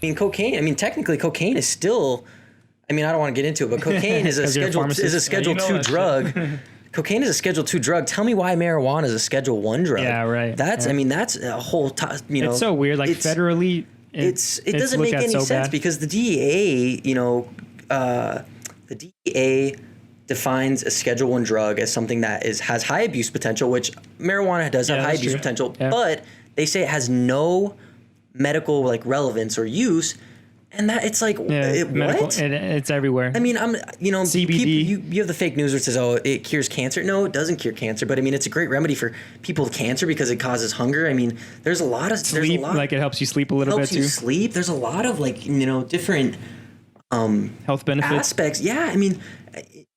I mean, cocaine. I mean, technically, cocaine is still. I mean, I don't want to get into it, but cocaine is a Schedule 2 drug. Cocaine is a Schedule 2 drug. Tell me why marijuana is a Schedule 1 drug. Yeah, right. I mean, that's a whole. It's so weird. Like federally, it doesn't make any sense because the DEA, the DEA defines a Schedule 1 drug as something that has high abuse potential, which marijuana does have high abuse potential, but they say it has no medical relevance or use. And that it's like, what? It's everywhere. I mean, CBD. You have the fake news where it says, oh, it cures cancer. No, it doesn't cure cancer. But I mean, it's a great remedy for people with cancer because it causes hunger. I mean, there's a lot of sleep. It helps you sleep a little bit too. Helps you sleep. There's a lot of different health benefits. Aspects. Yeah, I mean,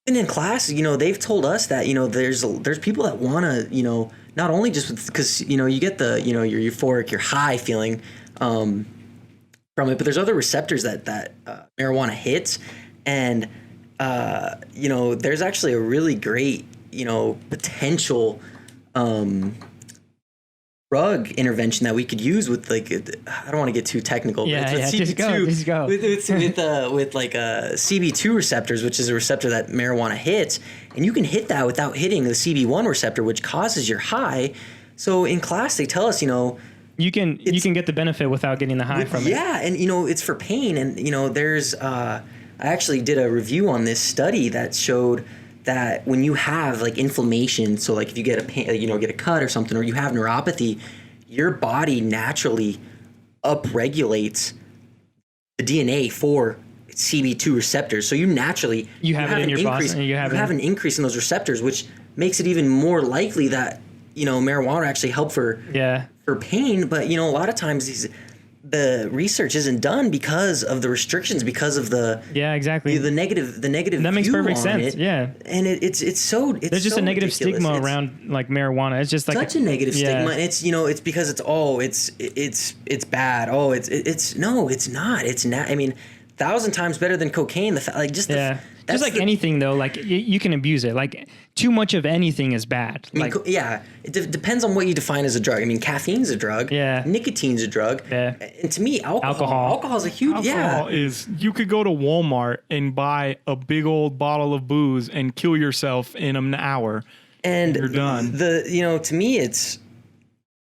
even in class, they've told us that there's people that want to not only just because you get the your euphoric, your high feeling. From it, but there's other receptors that marijuana hits, and there's actually a really great potential drug intervention that we could use with I don't want to get too technical, but it's with CB2, just go. with CB2 receptors, which is a receptor that marijuana hits, and you can hit that without hitting the CB1 receptor, which causes your high. So in class they tell us you can get the benefit without getting the high from it. Yeah, and it's for pain, and there's I actually did a review on this study that showed that when you have inflammation, so if you get a pain, get a cut or something, or you have neuropathy, your body naturally upregulates the DNA for CB2 receptors. So you have it in your body. You have an increase in those receptors, which makes it even more likely that marijuana actually help for pain. But a lot of times the research isn't done because of the restrictions, because of the the negative that makes perfect sense. And it's there's just a negative stigma around marijuana. It's just such a negative stigma, and it's it's because it's bad. Oh, it's no, it's not. It's not. I mean, 1,000 times better than cocaine. Just like anything though, you can abuse it. Too much of anything is bad. It depends on what you define as a drug. I mean, caffeine's a drug. Yeah. Nicotine's a drug. Yeah. And to me, alcohol is a huge. Alcohol is, you could go to Walmart and buy a big old bottle of booze and kill yourself in an hour, and you're done. To me, it's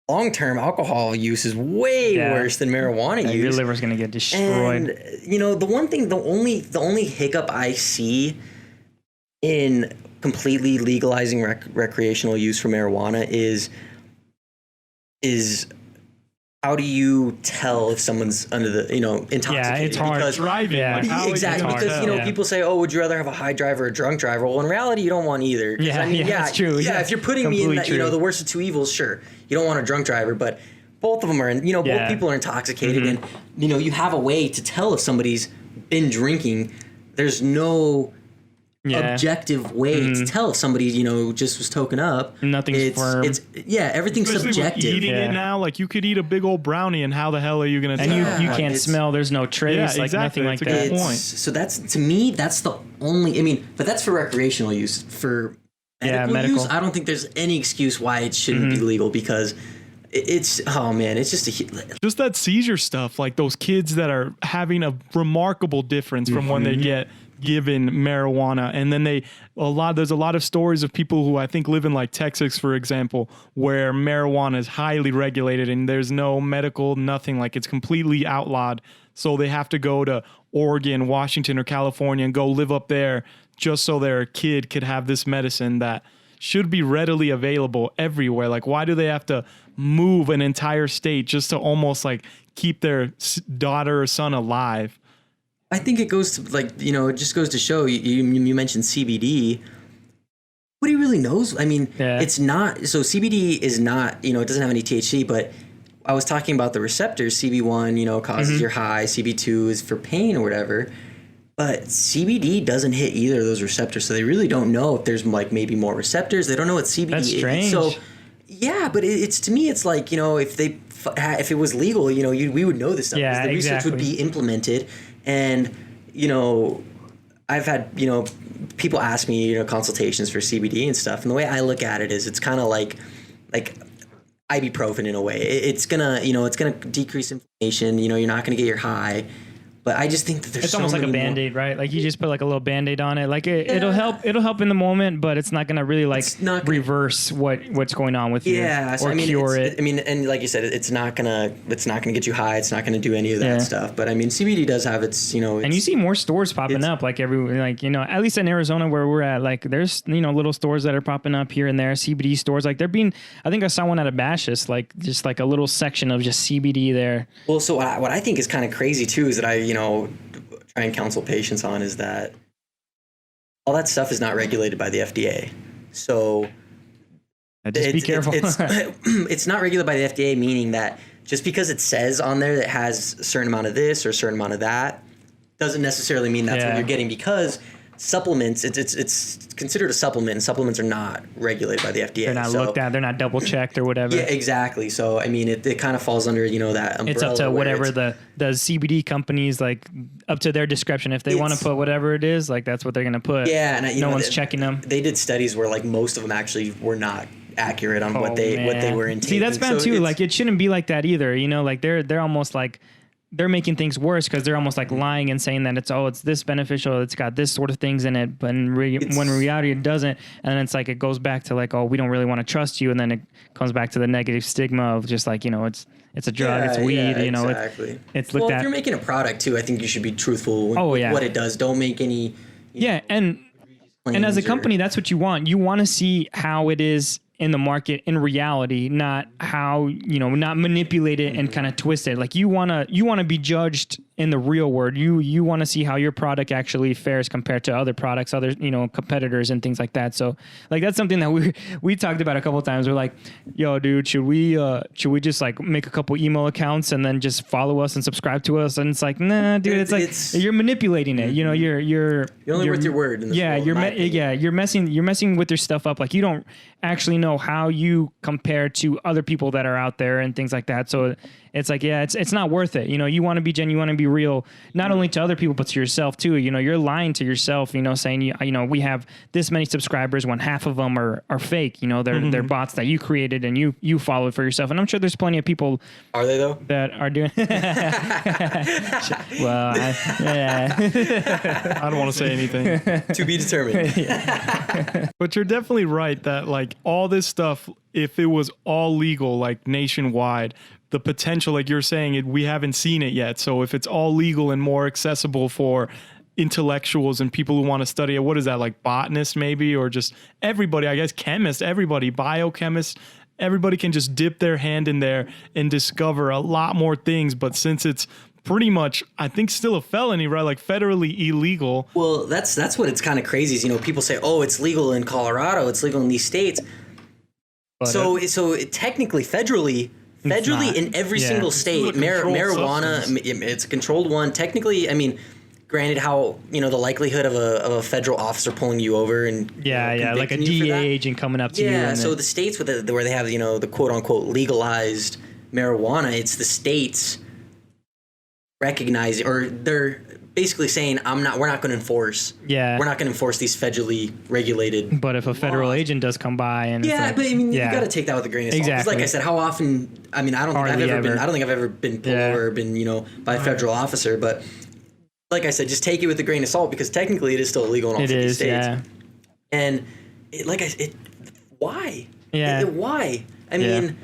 long-term alcohol use is way worse than marijuana use. Your liver's gonna get destroyed. And the only hiccup I see in completely legalizing recreational use for marijuana is how do you tell if someone's under the intoxicated? Yeah, it's hard. Because driving. Exactly, because people say, "Oh, would you rather have a high driver or a drunk driver?" Well, in reality, you don't want either. That's true. Yeah, if you're putting me in that, the worst of two evils, sure, you don't want a drunk driver, but both of them are, both people are intoxicated, and you have a way to tell if somebody's been drinking. There's no objective way to tell if somebody just was token up. Nothing's firm. Everything's especially subjective. With eating it now, you could eat a big old brownie, and how the hell are you gonna? And you can't smell. There's no trace. Exactly. Nothing like that. Good point. So that's, to me, that's the only. I mean, but that's for recreational use. For medical use, I don't think there's any excuse why it shouldn't be legal, because it's just that seizure stuff. Those kids that are having a remarkable difference from when they get given marijuana, and then there's a lot of stories of people who I think live in Texas, for example, where marijuana is highly regulated and there's no medical, nothing, it's completely outlawed. So they have to go to Oregon, Washington, or California and go live up there just so their kid could have this medicine that should be readily available everywhere. Why do they have to move an entire state just to almost keep their daughter or son alive? I think it goes to it just goes to show you mentioned CBD. Nobody really knows. I mean, it's not, so CBD is not, it doesn't have any THC, but I was talking about the receptors. CB1, causes your high. CB2 is for pain or whatever. But CBD doesn't hit either of those receptors, so they really don't know if there's maybe more receptors. They don't know what CBD That's strange. is. So but it's, to me, it's if it was legal, we would know this stuff. Yeah, the research would be implemented. And, I've had, people ask me, consultations for CBD and stuff. And the way I look at it is it's kind of like ibuprofen in a way. It's gonna, it's gonna decrease inflammation. You're not gonna get your high. But I just think that there's it's almost like a Band-Aid, right? Like you just put like a little Band-Aid on it. Like it'll help in the moment, but it's not going to really reverse what's going on with you or cure it. And like you said, it's not going to get you high. It's not going to do any of that stuff. But I mean, CBD does have its, and you see more stores popping up like at least in Arizona where we're at, like there's, little stores that are popping up here and there, CBD stores. Like I think I saw one at a Bashas, like just like a little section of just CBD there. Well, so what I think is kind of crazy too is that I try and counsel patients on is that all that stuff is not regulated by the FDA. So just be careful. It's not regulated by the FDA, meaning that just because it says on there that it has a certain amount of this or a certain amount of that doesn't necessarily mean that's what you're getting, because supplements, it's considered a supplement, and supplements are not regulated by the FDA. They're not looked at. They're not double checked or whatever. Yeah, exactly. So I mean, it kind of falls under that umbrella. It's up to whatever the CBD companies, like up to their discretion. If they want to put whatever it is, like that's what they're going to put. Yeah, and no one's checking them. They did studies where like most of them actually were not accurate on what they were intaking. See, that's bad too. Like it shouldn't be like that either. Like they're almost like. They're making things worse because they're almost like lying and saying that it's this beneficial, it's got this sort of things in it, but when in reality it doesn't. And then it's like it goes back to like, oh, we don't really want to trust you, and then it comes back to the negative stigma of just like it's a drug, it's weed, exactly. It's looked at. If you're making a product too, I think you should be truthful with what it does. Don't make any and as a company, that's what you want. You want to see how it is in the market in reality, not how, not manipulate it and kind of twist it. Like you want to be judged in the real world. You want to see how your product actually fares compared to other products, other, competitors and things like that. So like, that's something that we talked about a couple of times. We're like, yo, dude, should we just like make a couple email accounts and then just follow us and subscribe to us? And it's like, nah, dude, it's like you're manipulating it. You're only worth your word. In this world, you're messing with your stuff up. Like you don't actually know how you compare to other people that are out there and things like that. So it's like, it's not worth it. You want to be genuine, you want to be real, not only to other people, but to yourself too. You're lying to yourself, saying, we have this many subscribers when half of them are fake. They're bots that you created and you followed for yourself. And I'm sure there's plenty of people. Are they though? That are doing. Well, I don't want to say anything. To be determined. But you're definitely right that like all this stuff, if it was all legal, like nationwide, the potential, like you're saying, we haven't seen it yet. So if it's all legal and more accessible for intellectuals and people who want to study it, what is that, like botanists maybe, or just everybody, I guess chemists, everybody, biochemists, everybody can just dip their hand in there and discover a lot more things. But since it's pretty much, I think, still a felony, right? Like federally illegal. Well, that's what it's kind of crazy is, people say, oh, it's legal in Colorado, it's legal in these states. But so technically, federally in every single state, marijuana, it's a controlled one. Technically, I mean, granted, how the likelihood of a federal officer pulling you over and like a DEA agent coming up to you. Yeah, so the states where they have the quote unquote legalized marijuana, it's the states recognizing, or they're basically saying, we're not going to enforce. Yeah. We're not going to enforce these federally regulated. But if a federal agent does come by and but I mean, you got to take that with a grain of salt. Exactly. Like I said, how often? I mean, I don't think I've ever been pulled over or been by a federal officer. But like I said, just take it with a grain of salt, because technically it is still illegal in all 50 states. Yeah. And why? Yeah. Why? I mean,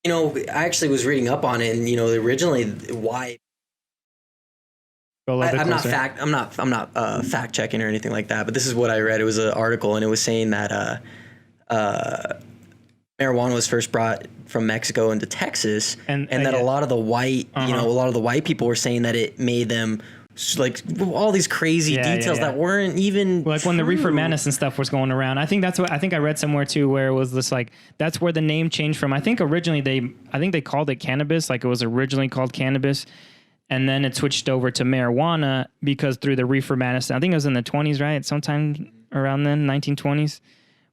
I actually was reading up on it, and originally why. I'm not fact checking or anything like that, but this is what I read. It was an article, and it was saying that marijuana was first brought from Mexico into Texas, and that a lot of the white, a lot of the white people were saying that it made them like all these crazy details that weren't even like true. When the reefer madness and stuff was going around. I think I read somewhere too where it was this like that's where the name changed from. I think originally they called it cannabis, like it was originally called cannabis. And then it switched over to marijuana because through the reefer madness, I think it was in the 20s, right? Sometime around then, 1920s,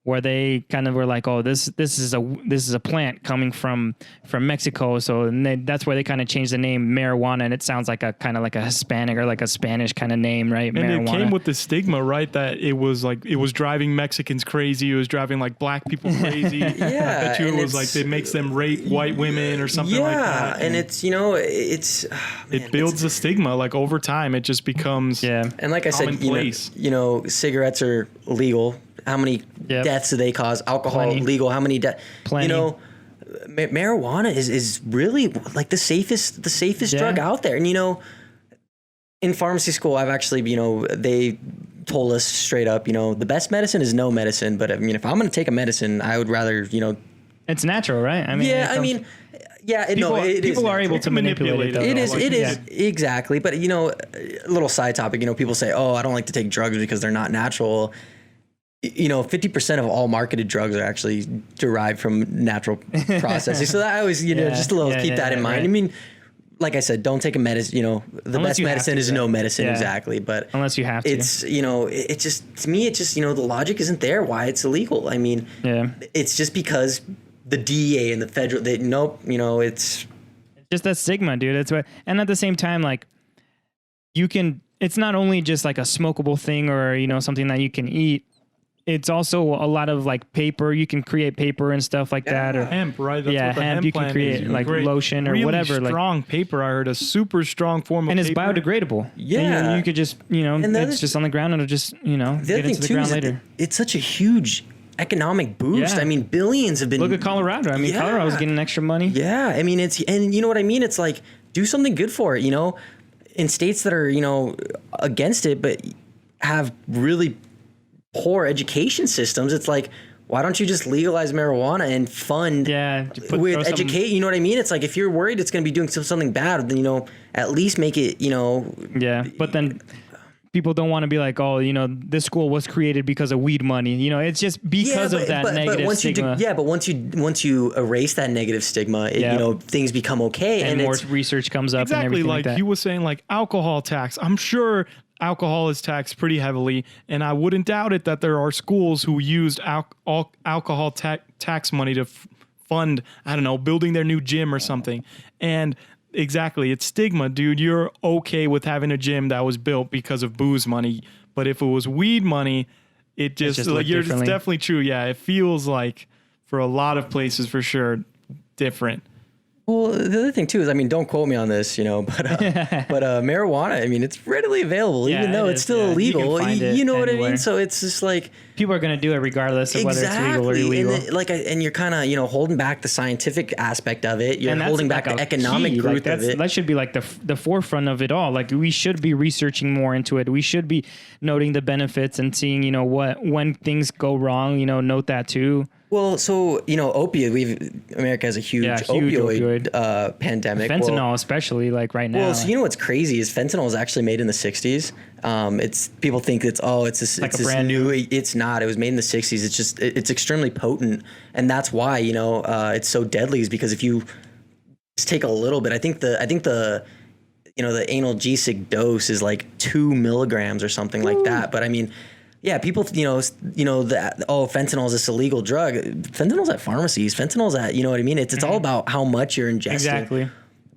where they kind of were like, oh, this is a plant coming from Mexico. So and that's where they kind of changed the name marijuana, and it sounds like a kind of like a Hispanic or like a Spanish kind of name, right? And marijuana. it came with the stigma, right? That it was driving Mexicans crazy. It was driving like black people crazy. Yeah, I bet you it was like it makes them rape white women or something like that. And it's it builds a stigma. Like over time, it just becomes And like I said, cigarettes are legal. How many deaths do they cause? Alcohol legal. How many deaths? Marijuana is really like the safest drug out there. And in pharmacy school, I've actually they told us straight up, the best medicine is no medicine. But I mean, if I'm going to take a medicine, I would rather it's natural, right? I mean, people are able to manipulate it. It is exactly. But a little side topic. People say, "Oh, I don't like to take drugs because they're not natural." 50% of all marketed drugs are actually derived from natural processes. So that I always, just a little keep that in mind. Right. I mean, like I said, don't take a medicine. The best medicine is no medicine, exactly. But unless you have to, it's it just to me, the logic isn't there why it's illegal. I mean, it's just because the DEA and the federal, it's just that stigma, dude. It's what, and at the same time, like it's not only just like a smokable thing or something that you can eat. It's also a lot of like paper. You can create paper and stuff like that, or hemp, right? That's what the hemp. You can create like lotion or really whatever. Strong paper. I heard a super strong form of and paper. It's biodegradable. Yeah, and you could just it's just on the ground and it'll just get into the ground later. It's such a huge economic boost. Yeah. I mean, billions have been. Look at Colorado. I mean, Colorado's getting extra money. Yeah, I mean and you know what I mean. It's like do something good for it. In states that are against it, but have really poor education systems, it's like, why don't you just legalize marijuana and fund with educate? You know what I mean? It's like if you're worried it's going to be doing something bad, then at least make it. But then people don't want to be like, oh, this school was created because of weed money. It's just because of that negative stigma. But once you erase that negative stigma, things become okay, and more research comes up. Exactly, and everything like that. You were saying, like alcohol tax. I'm sure alcohol is taxed pretty heavily, and I wouldn't doubt it that there are schools who used alcohol tax money to fund, I don't know, building their new gym or something. And exactly, it's stigma, dude. You're okay with having a gym that was built because of booze money, but if it was weed money, it's definitely true. Yeah, it feels like for a lot of places for sure different. Well, the other thing too is, I mean, don't quote me on this, but marijuana, I mean, it's readily available, even though it's still illegal. You know what I mean? So it's just like people are going to do it regardless of whether it's legal or illegal. And you're kind of holding back the scientific aspect of it. You're holding back the economic growth of it. That should be like the forefront of it all. Like we should be researching more into it. We should be noting the benefits and seeing when things go wrong. Note that too. Well, so America has a huge opioid pandemic. Fentanyl, especially like right now. Well, so what's crazy is fentanyl was actually made in the 60s. It's people think it's brand new. It's not. It was made in the 60s. It's extremely potent, and that's why it's so deadly. Is because if you just take a little bit, I think the analgesic dose is like 2 milligrams or something like that. But I mean. Yeah, people, fentanyl is this illegal drug. Fentanyl's at pharmacies. Fentanyl's at, what I mean? It's all about how much you're ingesting. Exactly.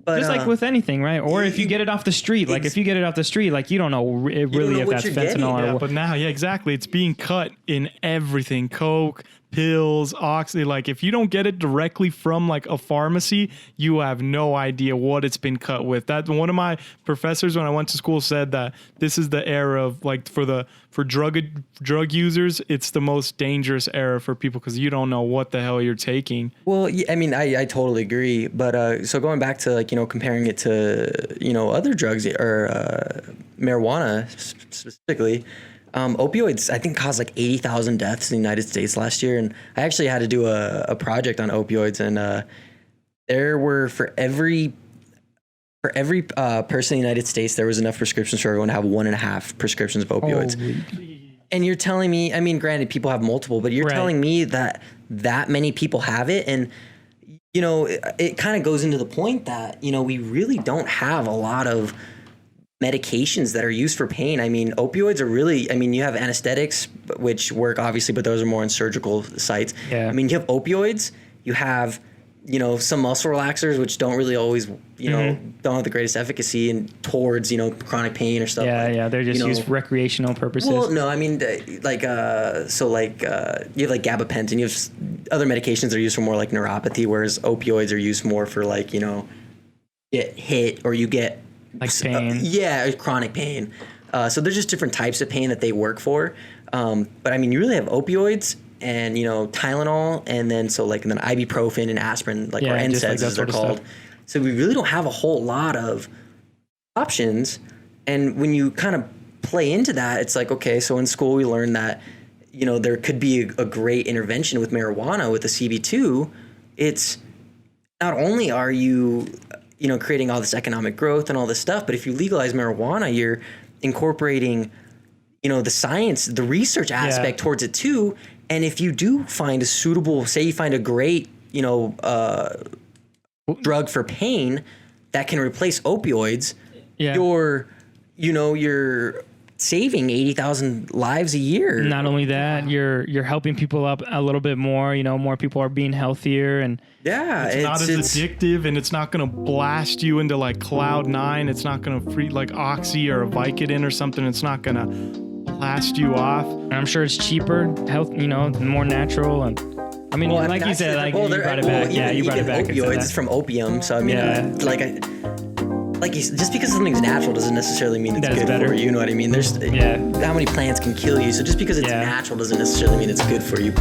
But, just like with anything, right? Or if you get it off the street, like if you get it off the street, like you don't know really if that's fentanyl or what. But now, exactly. It's being cut in everything. Coke, pills, oxy. Like if you don't get it directly from like a pharmacy, you have no idea what it's been cut with. That one of my professors when I went to school said that this is the era of like for drug users, it's the most dangerous era for people because you don't know what the hell you're taking. Well, I mean, I totally agree. But so going back to like comparing it to other drugs or marijuana specifically. Opioids, I think, caused like 80,000 deaths in the United States last year. And I actually had to do a project on opioids. And there were, for every person in the United States, there was enough prescriptions for everyone to have 1.5 prescriptions of opioids. And you're telling me, I mean, granted, people have multiple, but you're telling me that many people have it. And, it kind of goes into the point that, we really don't have a lot of medications that are used for pain. I mean, opioids are really, I mean, you have anesthetics, which work obviously, but those are more on surgical sites. Yeah. I mean, you have opioids, you have, you know, some muscle relaxers, which don't really always, you know, don't have the greatest efficacy towards, you know, chronic pain or stuff. Yeah, they're just you know, used for recreational purposes. Well, no, I mean, you have like gabapentin, you have other medications that are used for more like neuropathy, whereas opioids are used more for like, you know, get hit or you get like pain. Chronic pain. So there's just different types of pain that they work for. But I mean, you really have opioids and, you know, Tylenol, and then ibuprofen and aspirin, like, or NSAIDs like as they're called. So we really don't have a whole lot of options. And when you kind of play into that, it's like, okay, so in school we learned that, you know, there could be a great intervention with marijuana with the CB2. It's not only are you, you know, creating all this economic growth and all this stuff, but if you legalize marijuana, you're incorporating, you know, the science, the research aspect towards it too. And if you do find a suitable, say you find a great, you know, drug for pain that can replace opioids, you're saving 80,000 lives a year. Not only that, you're helping people up a little bit more. You know, more people are being healthier, and it's not as addictive, and it's not going to blast you into like cloud 9. It's not going to free like Oxy or a Vicodin or something. It's not going to blast you off. And I'm sure it's cheaper, you know, more natural. And I mean, like you said, like you brought it back. Yeah, you brought it back. Opioids is from opium, so I mean, just because something's natural doesn't necessarily mean it's good for you. You know what I mean? There's how many plants can kill you, so just because it's natural doesn't necessarily mean it's good for you.